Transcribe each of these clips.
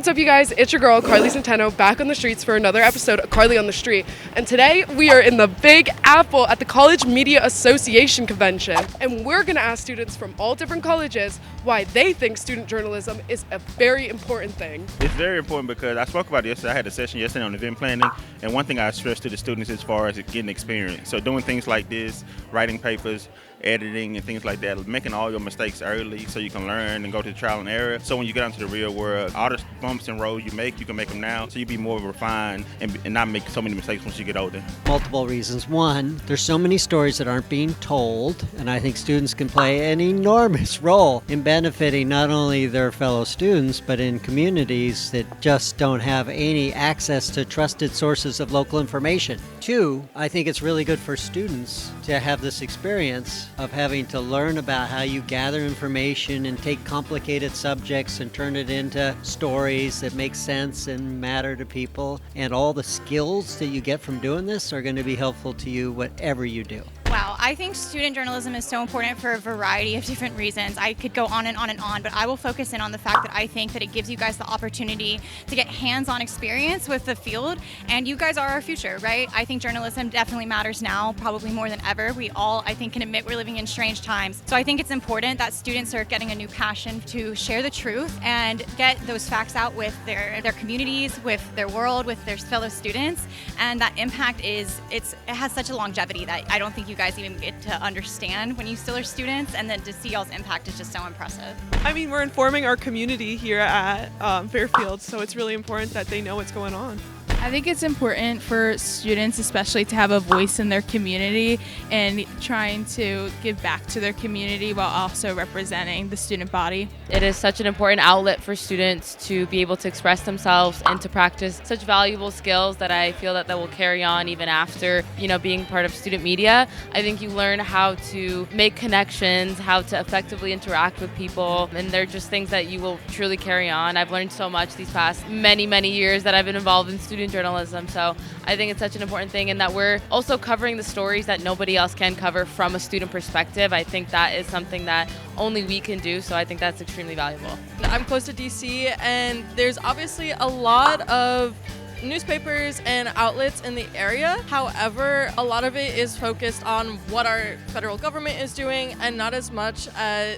what's up, you guys? It's your girl, Carly Centeno, back on the streets for another episode of Carly on the Street. And today we are in the Big Apple at the College Media Association convention. And we're gonna ask students from all different colleges why they think student journalism is a very important thing. It's very important because I spoke about it yesterday. I had a session yesterday on event planning, and one thing I stressed to the students as far as getting experience. So doing things like this, writing papers, editing and things like that, making all your mistakes early so you can learn and go to trial and error. So when you get out into the real world, all the bumps and roads you can make them now, so you be more refined and not make so many mistakes once you get older. Multiple reasons. One, there's so many stories that aren't being told, and I think students can play an enormous role in benefiting not only their fellow students, but in communities that just don't have any access to trusted sources of local information. Two, I think it's really good for students to have this experience of having to learn about how you gather information and take complicated subjects and turn it into stories that make sense and matter to people. And all the skills that you get from doing this are going to be helpful to you whatever you do. Wow, I think student journalism is so important for a variety of different reasons. I could go on and on and on, but I will focus in on the fact that I think that it gives you guys the opportunity to get hands-on experience with the field, and you guys are our future, right? I think journalism definitely matters now, probably more than ever. We all, I think, can admit we're living in strange times. So I think it's important that students are getting a new passion to share the truth and get those facts out with their communities, with their world, with their fellow students, and that impact it has such a longevity that I don't think you guys even get to understand when you still are students, and then to see y'all's impact is just so impressive. I mean, we're informing our community here at Fairfield, so it's really important that they know what's going on. I think it's important for students especially to have a voice in their community and trying to give back to their community while also representing the student body. It is such an important outlet for students to be able to express themselves and to practice such valuable skills that I feel that will carry on even after, being part of student media. I think you learn how to make connections, how to effectively interact with people, and they're just things that you will truly carry on. I've learned so much these past many years that I've been involved in student journalism, so I think it's such an important thing, and that we're also covering the stories that nobody else can cover from a student perspective. I think that is something that only we can do, so I think that's extremely valuable. I'm close to DC, and there's obviously a lot of newspapers and outlets in the area. However, a lot of it is focused on what our federal government is doing and not as much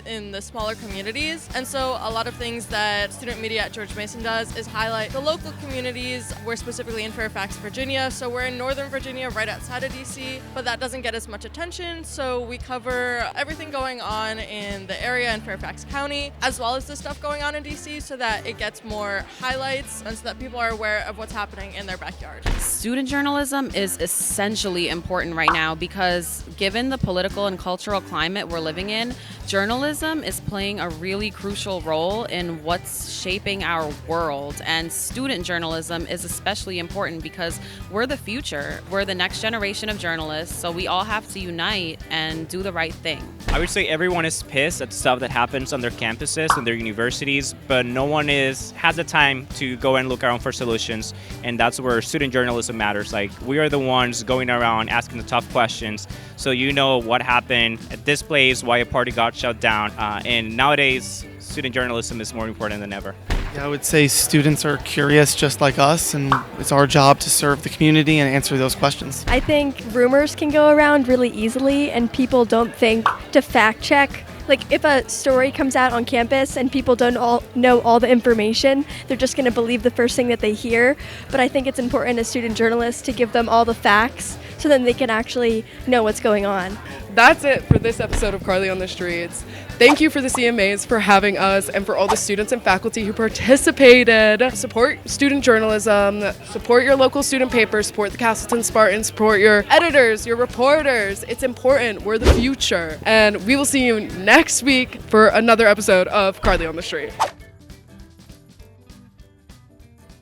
in the smaller communities. And so a lot of things that student media at George Mason does is highlight the local communities. We're specifically in Fairfax, Virginia, so we're in Northern Virginia right outside of DC, but that doesn't get as much attention. So we cover everything going on in the area in Fairfax County, as well as the stuff going on in DC, so that it gets more highlights and so that people are aware of what's happening in their backyard. Student journalism is essentially important right now because given the political and cultural climate we're living in, journalism is playing a really crucial role in what's shaping our world. And student journalism is especially important because we're the future. We're the next generation of journalists, so we all have to unite and do the right thing. I would say everyone is pissed at stuff that happens on their campuses and their universities, but no one has the time to go and look around for solutions. And that's where student journalism matters. Like, we are the ones going around asking the tough questions, so you know what happened at this place, why a party got shut down. And nowadays, student journalism is more important than ever. Yeah, I would say students are curious just like us, and it's our job to serve the community and answer those questions. I think rumors can go around really easily, and people don't think to fact check. Like, if a story comes out on campus and people don't know all the information, they're just going to believe the first thing that they hear. But I think it's important as student journalists to give them all the facts so then they can actually know what's going on. That's it for this episode of Carly on the Streets. Thank you for the CMAs for having us and for all the students and faculty who participated. Support student journalism, support your local student paper, support the Castleton Spartan, support your editors, your reporters. It's important. We're the future. And we will see you next week for another episode of Carly on the Street.